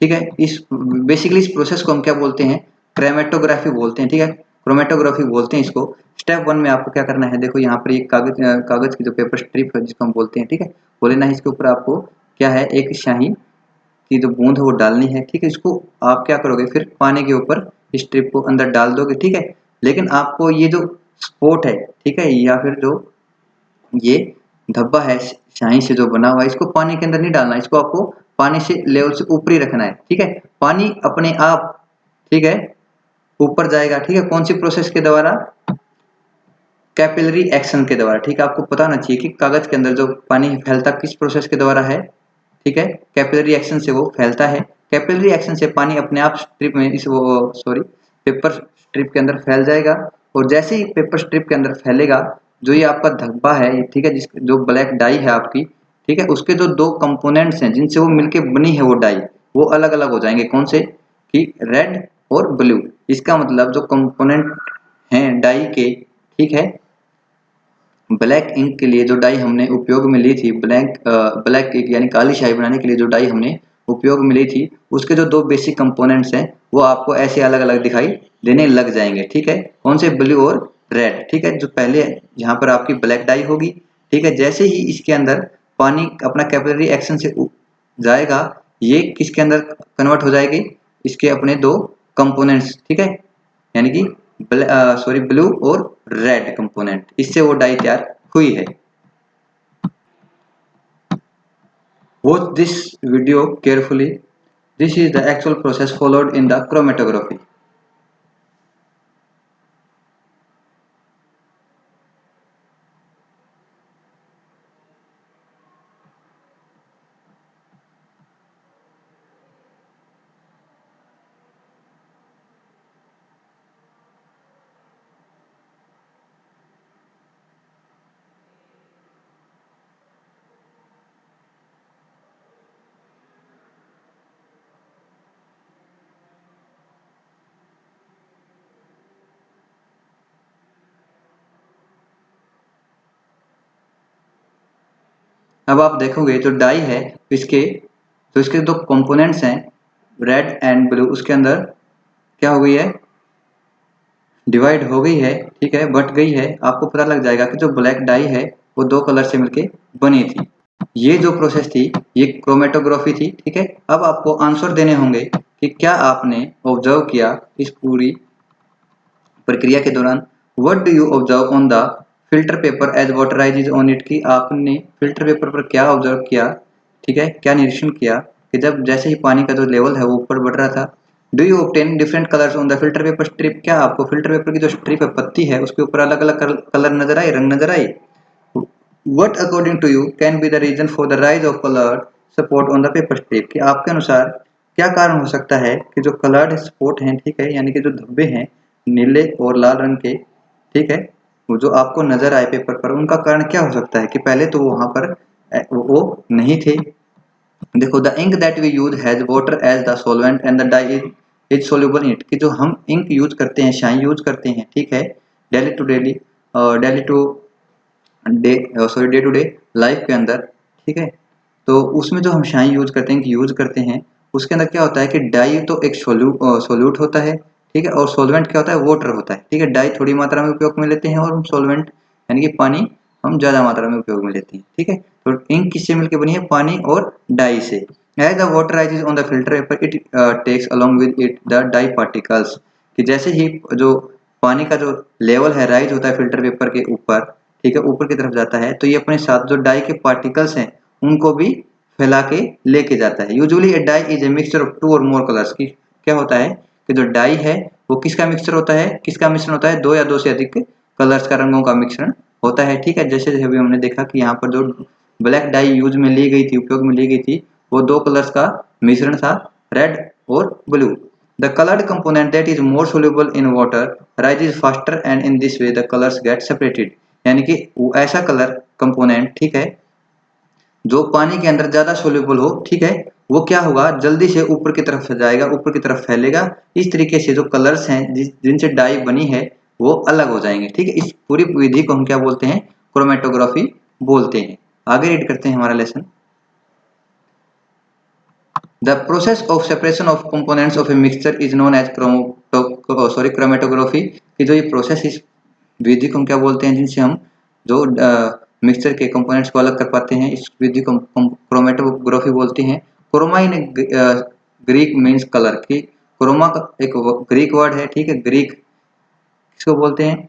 ठीक है, इस बेसिकली इस प्रोसेस को हम क्या बोलते हैं, क्रोमेटोग्राफी बोलते हैं, ठीक है, क्रोमेटोग्राफी बोलते हैं इसको। स्टेप 1 में आपको क्या करना है, देखो यहाँ पर एक कागज की जो पेपर स्ट्रिप है जिसको हम बोलते हैं, ठीक है, वो लेना है। इसके ऊपर आपको क्या है, एक स्याही की जो बूंद है वो डालनी है, ठीक है। इसको आप क्या करोगे, फिर पानी के ऊपर स्ट्रिप को अंदर डाल दोगे, ठीक है। लेकिन आपको ये जो स्पॉट है, ठीक है, या फिर जो ये धब्बा है स्याही से जो बना हुआ है, इसको पानी के अंदर नहीं डालना, इसको आपको पानी से लेवल से ऊपर ही रखना है, ठीक है। पानी अपने आप, ठीक है, ऊपर जाएगा, ठीक है। कौन सी प्रोसेस के द्वारा, कैपिलरी एक्शन के द्वारा, ठीक है। आपको पता होना चाहिए कि कागज के अंदर जो पानी फैलता किस प्रोसेस के द्वारा है, ठीक है, कैपिलरी एक्शन से वो फैलता है। कैपिलरी एक्शन से पानी अपने आप स्ट्रिप में इस वो सॉरी पेपर स्ट्रिप के अंदर फैल जाएगा, और जैसे ही पेपर स्ट्रिप के अंदर फैलेगा, जो ये आपका धब्बा है, ठीक है, जिस जो ब्लैक डाई है आपकी, ठीक है, उसके जो दो कंपोनेंट्स हैं जिनसे वो मिलके बनी है वो डाई, वो अलग अलग हो जाएंगे। कौन से, कि रेड और ब्लू। इसका मतलब जो कंपोनेंट हैं डाई के, ठीक है, ब्लैक इंक के लिए जो डाई हमने उपयोग में ली थी, ब्लैक इंक यानी काली स्याही बनाने के लिए जो डाई हमने उपयोग में ली थी, उसके जो दो बेसिक कंपोनेंट्स हैं वो आपको ऐसे अलग अलग दिखाई देने लग जाएंगे, ठीक है। कौन से, ब्लू और रेड, ठीक है। जो पहले यहाँ पर आपकी ब्लैक डाई होगी, ठीक है, जैसे ही इसके अंदर पानी अपना कैपिलरी एक्शन से जाएगा, ये किसके अंदर कन्वर्ट हो जाएगी, इसके अपने दो कंपोनेंट्स, ठीक है, यानी कि ब्लू और रेड कंपोनेंट, इससे वो डाई तैयार हुई है। Watch this video carefully, this is the actual process followed in the chromatography. अब आप देखोगे जो डाई है, इसके तो इसके दो कंपोनेंट्स हैं रेड एंड ब्लू, उसके अंदर क्या हो गई है, डिवाइड हो गई है, ठीक है, बट गई है। आपको पता लग जाएगा कि जो ब्लैक डाई है वो दो कलर से मिलके बनी थी। ये जो प्रोसेस थी ये क्रोमेटोग्राफी थी, ठीक है। अब आपको आंसर देने होंगे कि क्या आपने ऑब्जर्व किया इस पूरी प्रक्रिया के दौरान। What do you observe on the filter paper as water rises on it, कि आपने फिल्टर पेपर पर क्या ऑब्जर्व किया, ठीक है, क्या निरीक्षण किया कि जब जैसे ही पानी का जो लेवल है वो ऊपर बढ़ रहा था। Do you obtain different colours on the filter paper strip, क्या आपको फिल्टर पेपर की जो स्ट्रिप है, पत्ती है, उसके ऊपर अलग अलग कलर नजर आए, रंग नजर आए। What according to you can be the reason for the rise of colored spot on the paper strip, कि आपके अनुसार क्या कारण हो सकता है कि जो कलर्ड स्पॉट हैं, ठीक है, यानी कि जो धब्बे हैं नीले और लाल रंग के, ठीक है, वो जो आपको नजर आए पेपर पर, उनका कारण क्या हो सकता है कि पहले तो वहां पर वो नहीं थे। देखो, the ink that we use has water as the solvent and the dye is soluble in it, कि जो हम इंक यूज करते हैं, स्याही यूज करते हैं, ठीक है, daily to day to day life के अंदर, ठीक है, तो उसमें जो हम स्याही यूज करते हैं, यूज करते हैं, उसके अंदर क्या होता है कि डाई तो एक सोल्यूट होता है, ठीक है, और सोलवेंट क्या होता है, वाटर होता है, ठीक है। डाई थोड़ी मात्रा में उपयोग में लेते हैं और हम सोलवेंट यानी कि पानी हम ज्यादा मात्रा में उपयोग में लेते हैं, ठीक है। तो इंक किससे मिलकर बनी है, पानी और डाई से। As the water rises on the filter paper it takes along with it the dye particles, कि जैसे ही जो पानी का जो लेवल है राइज होता है फिल्टर पेपर के ऊपर, ठीक है, ऊपर की तरफ जाता है, तो ये अपने साथ जो डाई के पार्टिकल्स हैं उनको भी फैला के लेके जाता है। Usually a dye is a mixture of two or more colours, की क्या होता है कि जो डाई है वो किसका मिक्सचर होता है, किसका मिश्रण होता है, दो या दो से अधिक कलर्स का, रंगों का मिश्रण होता है, ठीक है। जैसे अभी हमने देखा कि यहाँ पर जो ब्लैक डाई यूज में ली गई थी, उपयोग में ली गई थी, वो दो कलर्स का मिश्रण था, रेड और blue. The coloured component that is more soluble in water rises faster and in this way the colors get separated, यानी कि वो ऐसा कलर कंपोनेंट, ठीक है, जो पानी के अंदर ज्यादा सोल्यूबल हो, ठीक है, वो क्या होगा, जल्दी से ऊपर की तरफ जाएगा, ऊपर की तरफ फैलेगा। इस तरीके से जो कलर्स हैं जिनसे डाई बनी है वो अलग हो जाएंगे, ठीक है। इस पूरी विधि को हम क्या बोलते हैं, क्रोमेटोग्राफी बोलते हैं। आगे रीड करते हैं हमारा lesson. The process of separation of components of a mixture is known as chromatography. कि जो ये प्रोसेस, इस विधि को हम क्या बोलते हैं, जिनसे हम जो मिक्सचर के कंपोनेंट्स को अलग कर पाते हैं, इस विधि को क्रोमेटोग्राफी बोलते हैं। Chroma in Greek means colour. की क्रोमा का एक ग्रीक वर्ड है, ठीक है। ग्रीक किसको बोलते हैं,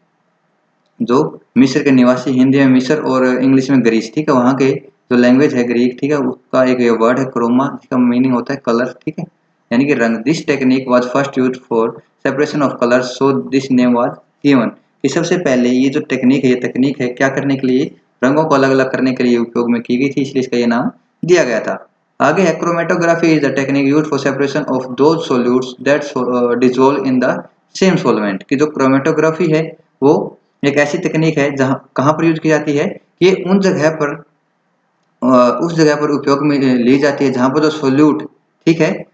जो मिस्र के निवासी, हिंदी में मिस्र और इंग्लिश में ग्रीस, ठीक है, वहाँ के जो लैंग्वेज है ग्रीक, ठीक है, उसका एक वर्ड है क्रोमा, जिसका मीनिंग होता है कलर, ठीक है, यानी कि रंग। This technique was first used for separation of colour, so this name was given. कि सबसे पहले ये जो टेक्निक है, ये टेक्निक है क्या करने के लिए, रंगों को अलग अलग करने के लिए उपयोग में की गई थी, इसलिए इसका ये नाम दिया गया था। आगे है chromatography is the technique used for separation of those solutes that dissolve in the same solvent. की जो क्रोमेटोग्राफी है वो एक ऐसी तकनीक है जहां कहां पर यूज की जाती है, कि उन जगह पर उस जगह पर उपयोग में ली जाती है जहां पर जो सोल्यूट, ठीक है,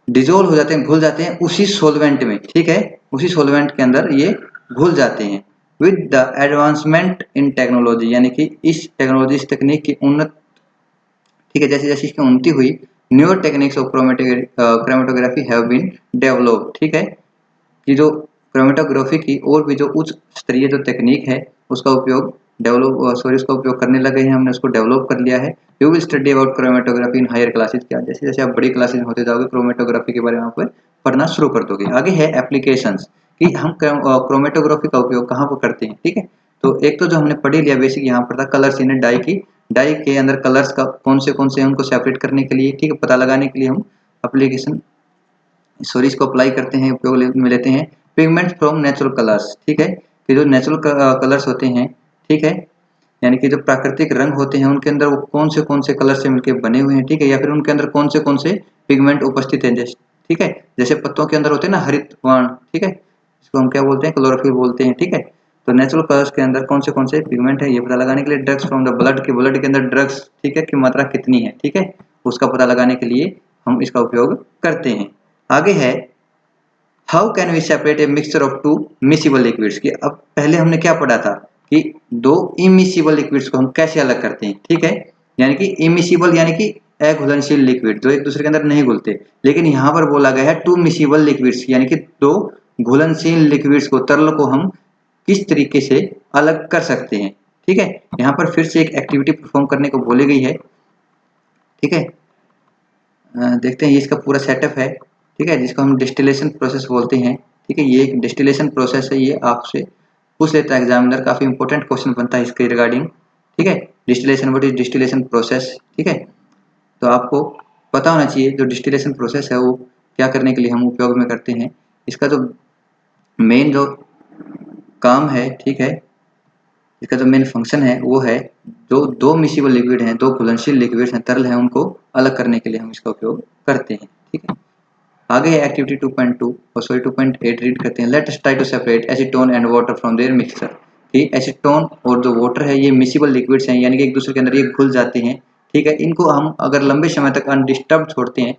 डिजोल्व हो जाते हैं, घुल जाते हैं उसी सॉल्वेंट में, ठीक है, उसी सॉल्वेंट के अंदर ये घुल जाते हैं। With the advancement in technology, यानी कि इस टेक्नोलॉजी, इस तकनीक की उन्नत, ठीक है, जैसे जैसे इसकी उन्नति हुई, newer techniques of chromatography have been developed, ठीक है, कि जो क्रोमेटोग्राफी की और भी जो उच्च स्तरीय जो तकनीक है उसका उपयोग उसका उपयोग करने लगे हैं, हमने उसको डेवलप कर लिया है। You will study about chromatography in higher classes. क्या जैसे जैसे आप बड़ी क्लासेस में होते जाओगे, क्रोमेटोग्राफी के बारे में आप पढ़ना शुरू कर दोगे। आगे है एप्लीकेशंस, कि हम क्रोमेटोग्राफी का उपयोग कहाँ पर करते हैं, ठीक है। तो एक तो जो हमने पढ़ लिया बेसिक यहाँ पर था, कलर्स इन डाई की, डाई के अंदर कलर्स का कौन से उनको सेपरेट करने के लिए, ठीक है, पता लगाने के लिए हम एप्लीकेशन सॉरी इसको अप्लाई करते हैं, उपयोग में लेते हैं। पिगमेंट्स फ्रॉम नेचुरल कलर्स, ठीक है, कि जो नेचुरल कलर्स होते हैं, ठीक है, यानी कि जो प्राकृतिक रंग होते हैं उनके अंदर वो कौन से कलर से मिलकर बने हुए हैं, ठीक है, या फिर उनके अंदर कौन से पिगमेंट उपस्थित हैं, जैसे, ठीक है, जैसे पत्तों के अंदर होते हैं ना हरित वर्ण, ठीक है, इसको हम क्या बोलते हैं, क्लोरोफिल बोलते हैं, ठीक है। तो नेचुरल कलर्स के अंदर कौन से पिगमेंट है ये पता लगाने के लिए। ड्रग्स फ्रॉम द ब्लड, के ब्लड के अंदर ड्रग्स, ठीक है, की मात्रा कितनी है, ठीक है, उसका पता लगाने के लिए हम इसका उपयोग करते हैं। आगे है how can we separate a mixture of two miscible liquids. की अब पहले हमने क्या पढ़ा था, कि दो इमिसिबल लिक्विड्स को हम कैसे अलग करते हैं, ठीक है, यानी कि इमिसिबल यानी कि अघुलनशील लिक्विड जो एक दूसरे के अंदर नहीं घुलते, लेकिन यहाँ पर बोला गया है टू मिसिबल लिक्विड्स, यानी कि दो घुलनशील लिक्विड्स को, तरल को हम किस तरीके से अलग कर सकते हैं, ठीक है। यहाँ पर फिर से एक एक्टिविटी परफॉर्म करने को बोली गई है, ठीक है। देखते हैं ये इसका पूरा सेटअप है, ठीक है, जिसको हम डिस्टिलेशन प्रोसेस बोलते हैं, ठीक है, ये एक डिस्टिलेशन प्रोसेस है, ये आपसे पूछ लेता है एग्जामिनर, काफी इंपॉर्टेंट क्वेश्चन बनता है इसके रिगार्डिंग, ठीक है। Distillation, what is distillation process, ठीक है, तो आपको पता होना चाहिए जो डिस्टिलेशन प्रोसेस है वो क्या करने के लिए हम उपयोग में करते हैं। इसका जो मेन जो काम है, ठीक है, इसका जो मेन फंक्शन है वो है, जो दो मिसिबल लिक्विड हैं, दो घुलनशील लिक्विड्स हैं, तरल हैं, उनको अलग करने के लिए हम इसका उपयोग करते हैं, ठीक है। आगे है एक्टिविटी 2.2 और सॉरी 2.8 रीड करते हैं। Let us try to separate acetone and water from their mixture. ठीक, एसीटोन और जो वाटर है ये मिसिबल लिक्विड्स हैं, यानी कि एक दूसरे के अंदर ये घुल जाते हैं, ठीक है। इनको हम अगर लंबे समय तक अनडिस्टर्ब छोड़ते हैं,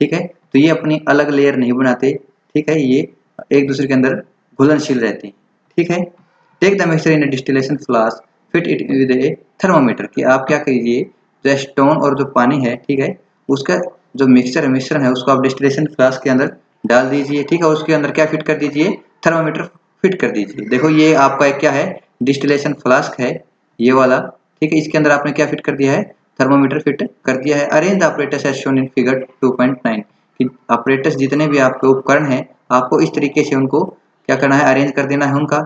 ठीक है, तो ये अपनी अलग लेयर नहीं बनाते, ठीक है, ये एक दूसरे के अंदर घुलनशील रहते हैं, ठीक है। Take the mixture in a distillation flask, fit it with a thermometer. कि आप क्या कीजिए, जो एसीटोन और जो पानी है, ठीक है, उसका जो मिश्रण है उसको आप डिस्टिलेशन फ्लास्क के अंदर डाल दीजिए, ठीक है, उसके अंदर क्या फिट कर दीजिए, थर्मामीटर फिट कर दीजिए। देखो ये आपका एक क्या है, डिस्टिलेशन फ्लास्क है ये वाला, ठीक है, इसके अंदर आपने क्या फिट कर दिया है, थर्मामीटर फिट कर दिया है। Arrange the apparatus as shown in figure 2.9। कि ऑपरेटर्स जितने भी आपके उपकरण हैं आपको इस तरीके से उनको क्या करना है, अरेंज कर देना है उनका,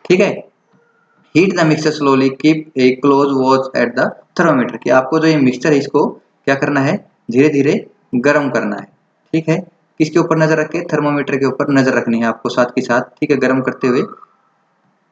ठीक है। Heat the mixture slowly, keep a close watch at the thermometer. कि आपको जो ये मिक्सचर है इसको क्या करना है, धीरे धीरे गर्म करना है, ठीक है। किसके ऊपर नजर रखे, थर्मामीटर के ऊपर नजर रखनी है आपको साथ के साथ, ठीक है, गर्म करते हुए।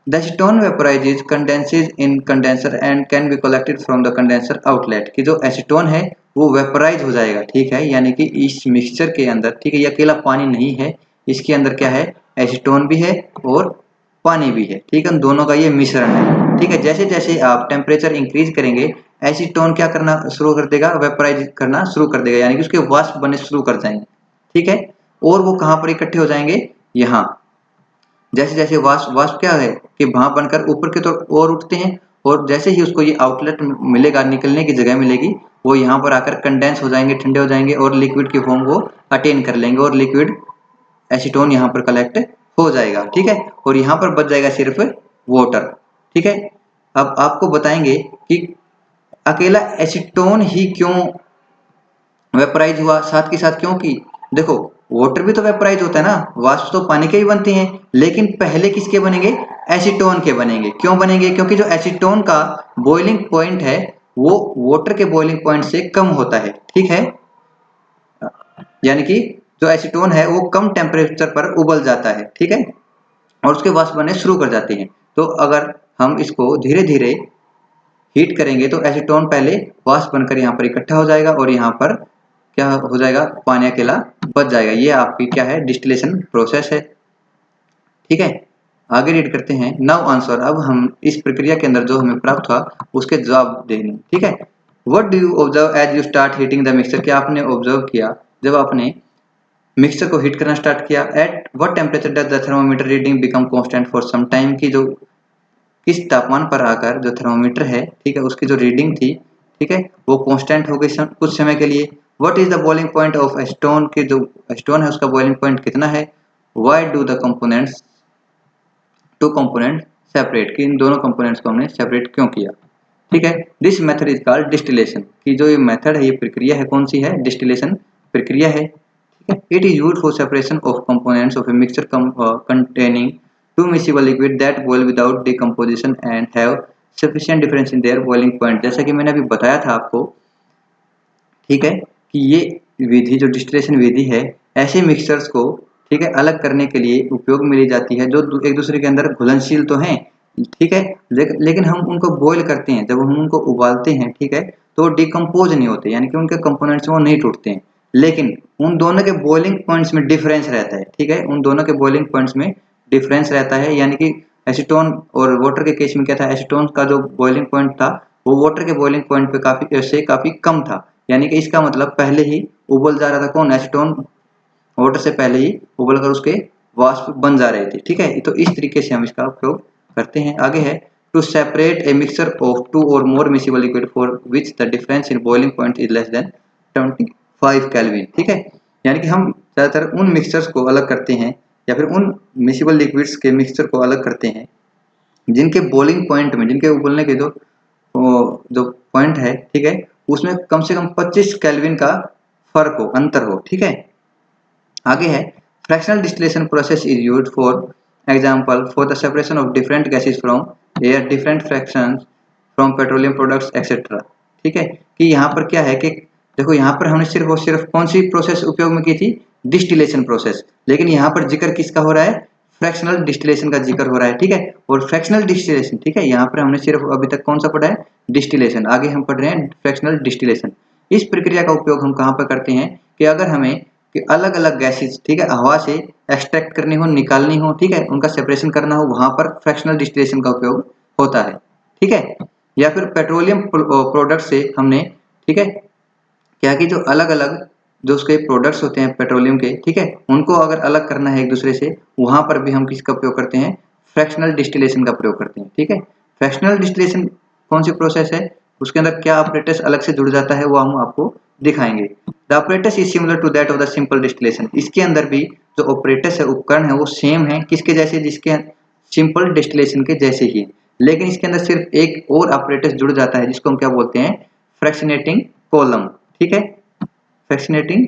The acetone vaporises condenses in condenser and can be collected from the condenser outlet. कि जो एसीटोन है वो वेपोराइज हो जाएगा, ठीक है, यानी कि इस मिक्सचर के अंदर, ठीक है, ये अकेला पानी नहीं है, इसके अंदर क्या है, एसीटोन भी है और पानी भी है, ठीक है, दोनों का ये मिश्रण है, ठीक है। जैसे जैसे आप टेम्परेचर इंक्रीज करेंगे एसीटोन क्या करना शुरू कर देगा, वेपोराइज करना शुरू कर देगा, यानी कि उसके वाष्प बनने शुरू कर जाएंगे, ठीक है। और वो कहाँ पर इकट्ठे हो जाएंगे, यहाँ। जैसे जैसे वाष्प वाष्प क्या है कि भाप बनकर ऊपर की तरफ और उठते हैं और जैसे ही उसको ये आउटलेट मिलेगा, निकलने की जगह मिलेगी, वो यहाँ पर आकर कंडेंस हो जाएंगे, ठंडे हो जाएंगे और लिक्विड की फॉर्म को अटेन कर लेंगे और लिक्विड एसीटोन यहाँ पर कलेक्ट हो जाएगा, ठीक है। और यहाँ पर बच जाएगा सिर्फ वाटर, ठीक है। अब आपको बताएंगे कि अकेला एसीटोन ही क्यों वेपराइज हुआ, साथ के साथ क्यों की। देखो वाटर भी तो वेपराइज होता है ना, वाष्प तो पानी के ही बनते हैं, लेकिन पहले किसके बनेंगे, एसीटोन के बनेंगे। क्यों बनेंगे, क्योंकि जो एसीटोन का बॉइलिंग पॉइंट है वो वाटर के बॉइलिंग पॉइंट से कम होता है, ठीक है। यानी कि जो एसीटोन है वो कम टेम्परेचर पर उबल जाता है, ठीक है, और उसके वाष्प बनने शुरू कर जाते हैं। तो अगर हम इसको धीरे धीरे हीट करेंगे तो एसीटोन पहले वाष्प बनकर यहाँ पर इकट्ठा हो जाएगा और यहाँ पर क्या हो जाएगा, पानी अकेला बच जाएगा। ये आपकी क्या है, डिस्टिलेशन प्रोसेस है, ठीक है। आगे रीड करते हैं। नाउ आंसर, अब हम इस प्रक्रिया के अंदर जो हमें प्राप्त हुआ उसके जवाब देंगे, ठीक है। What do you observe as you start heating the mixture, क्या आपने ऑब्जर्व किया जब आपने मिक्सचर को हीट करना स्टार्ट किया। At what temperature does the thermometer reading become constant for some time, की जो किस तापमान पर आकर जो थर्मोमीटर है, ठीक है, उसकी जो रीडिंग थी, ठीक है, वो कांस्टेंट हो गई कुछ समय के लिए। What is the boiling point of acetone, की जो स्टोन है उसका बॉइलिंग पॉइंट कितना है। Why do the components two component separate, कि इन दोनों कंपोनेंट्स को हमने सेपरेट क्यों किया, ठीक है। This method is called distillation, की जो ये मेथड है, ये प्रक्रिया है, कौन सी है, डिस्टिलेशन प्रक्रिया है, ठीक है। It is used for separation of components of a mixture containing two miscible liquid that boil without decomposition and have sufficient difference in their boiling point। जैसा कि मैंने अभी बताया था आपको, ठीक है, कि ये विधि जो डिस्टिलेशन विधि है, ऐसे मिक्सचर्स को, ठीक है, अलग करने के लिए उपयोग में ली जाती है जो एक दूसरे के अंदर घुलनशील तो हैं, ठीक है, लेकिन हम उनको बॉईल करते हैं, जब हम उनको उबालते हैं, ठीक है, तो डिकम्पोज नहीं होते, यानी कि उनके कंपोनेंट्स वो नहीं टूटते हैं, लेकिन उन दोनों के बॉइलिंग पॉइंट्स में डिफरेंस रहता है, ठीक है, उन दोनों के बॉइलिंग पॉइंट्स में डिफरेंस रहता है। यानी कि एसीटोन और वाटर के केस में क्या था, एसीटोन का जो बॉइलिंग पॉइंट था वो वाटर के बॉइलिंग पॉइंट पे काफी कम था, यानी कि इसका मतलब पहले ही उबल जा रहा था कौन, एसीटोन, वाटर से पहले ही उबल कर उसके वाष्प बन जा रहे थे, ठीक है। तो इस तरीके से हम इसका उपयोग करते हैं। आगे है, to separate a mixture of two or more miscible liquid for which the difference in boiling point is less than 25 kelvin, ठीक है। यानी कि हम ज्यादातर उन मिक्सचर्स को अलग करते हैं या फिर उन मिसिबल लिक्विड्स के मिक्सचर को अलग करते हैं जिनके बॉइलिंग पॉइंट में, जिनके उबलने के जो पॉइंट है, ठीक है, उसमें कम से कम 25 केल्विन का फर्क हो, अंतर हो, ठीक है। आगे है, fractional distillation process is used for example for the separation of different gases from air, different fractions from petroleum products etcetera, ठीक है। कि यहाँ पर क्या है कि देखो यहाँ पर हमने सिर्फ और सिर्फ कौन सी प्रोसेस उपयोग में की थी, डिस्टिलेशन प्रोसेस, लेकिन यहाँ पर जिक्र किसका हो रहा है, फ्रैक्शनल डिस्टिलेशन का जिक्र हो रहा है, ठीक है। और फ्रैक्शनल डिस्टिलेशन, ठीक है, यहाँ पर हमने सिर्फ अभी तक कौन सा पढ़ा है, डिस्टिलेशन, आगे हम पढ़ रहे हैं फ्रैक्शनल डिस्टिलेशन। इस प्रक्रिया का उपयोग हम कहाँ पर करते हैं कि अगर हमें कि अलग अलग गैसेस, ठीक है, हवा से एक्सट्रैक्ट करनी हो, निकालनी हो, ठीक है, उनका सेपरेशन करना हो, वहां पर फ्रैक्शनल डिस्टिलेशन का उपयोग होता है, ठीक है। या फिर पेट्रोलियम प्रोडक्ट से हमने, ठीक है, क्या कि जो अलग अलग जो उसके प्रोडक्ट्स होते हैं पेट्रोलियम के, ठीक है, उनको अगर अलग करना है एक दूसरे से, वहां पर भी हम किसका उपयोग करते हैं, फ्रैक्शनल डिस्टिलेशन का प्रयोग करते हैं, ठीक है। फ्रैक्शनल डिस्टिलेशन कौन सी प्रोसेस है, उसके अंदर क्या ऑपरेटस अलग से जुड़ जाता है वो हम आपको दिखाएंगे। The apparatus is similar to that of the simple distillation, इसके अंदर भी जो ऑपरेटस है, उपकरण है, वो सेम है किसके जैसे, जिसके सिंपल डिस्टिलेशन के जैसे ही, लेकिन इसके अंदर सिर्फ एक और ऑपरेटस जुड़ जाता है जिसको हम क्या बोलते हैं, फ्रैक्शनेटिंग कॉलम, ठीक है। फ्रैक्शनेटिंग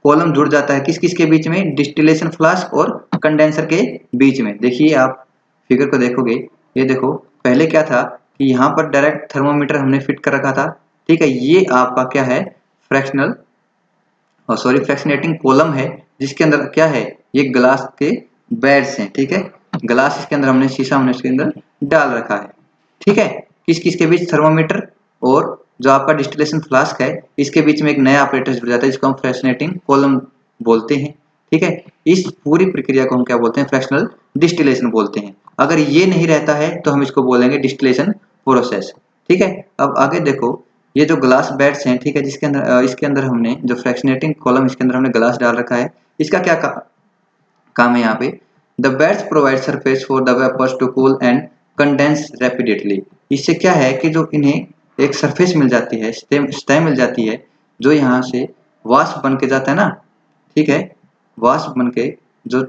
कॉलम जुड़ जाता है किस किस के बीच में, डिस्टिलेशन फ्लास्क और कंडेंसर के बीच में। देखिए आप फिगर को देखोगे, ये देखो पहले क्या था कि यहाँ पर डायरेक्ट थर्मोमीटर हमने फिट कर रखा था, ठीक है, ये आपका क्या है, फ्रैक्शनल सॉरी फ्रैक्शनेटिंग कॉलम है, जिसके अंदर क्या है, ये ग्लास के बेड्स हैं, ठीक है, ग्लास इसके अंदर हमने, शीशा हमने इसके अंदर डाल रखा है, ठीक है। किस किस के बीच, थर्मोमीटर और जो आपका डिस्टिलेशन फ्लास्क है, इसके बीच में एक नया ऑपरेटर जुड़ जाता है जिसको हम फ्रैक्शनेटिंग कॉलम बोलते हैं, ठीक है। इस पूरी प्रक्रिया को हम क्या बोलते हैं, फ्रैक्शनल डिस्टिलेशन बोलते हैं। अगर ये नहीं रहता है तो हम इसको बोलेंगे डिस्टिलेशन प्रोसेस, ठीक है। अब आगे देखो, ये जो ग्लास बेड्स हैं, ठीक है, जिसके अंदर इसके अंदर हमने जो फ्रैक्शनेटिंग कॉलम, इसके अंदर हमने ग्लास डाल रखा है, इसका क्या काम है यहाँ पे, the beads provide surface for the vapours to cool and condense rapidly. इससे क्या है कि जो इन्हें एक सरफेस मिल जाती है, सतह मिल जाती है, जो यहाँ से वाष्प बन के जाता है ना, ठीक है, वाष्प बन के जो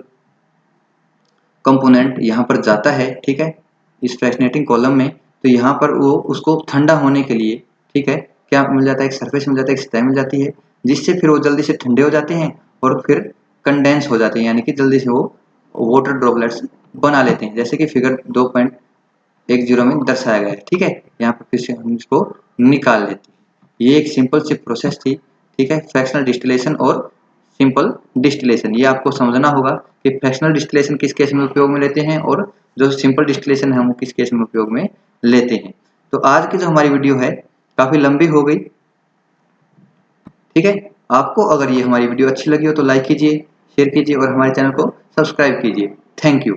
कंपोनेंट यहाँ पर जाता है, ठीक है, इस फ्रैक्शनेटिंग कॉलम में, तो यहाँ पर वो उसको ठंडा होने के लिए, ठीक है, क्या मिल जाता है, एक सरफेस मिल जाता है, एक सतह मिल जाती है, जिससे फिर वो जल्दी से ठंडे हो जाते हैं और फिर कंडेंस हो जाते हैं, यानी कि जल्दी से वो वाटर ड्रॉपलेट्स बना लेते हैं, जैसे कि फिगर 2.10 में दर्शाया गया है। ठीक है, यहाँ पर फिर से हम इसको निकाल लेते हैं। ये एक सिंपल सी प्रोसेस थी, ठीक है, फ्रैक्शनल डिस्टिलेशन और सिंपल डिस्टिलेशन। ये आपको समझना होगा कि फ्रैक्शनल डिस्टिलेशन किस केस में उपयोग में लेते हैं और जो सिंपल डिस्टिलेशन है वो किस केस में उपयोग में लेते हैं। तो आज की जो हमारी वीडियो है काफ़ी लंबी हो गई, ठीक है। आपको अगर ये हमारी वीडियो अच्छी लगी हो तो लाइक कीजिए, शेयर कीजिए और हमारे चैनल को सब्सक्राइब कीजिए। Thank you.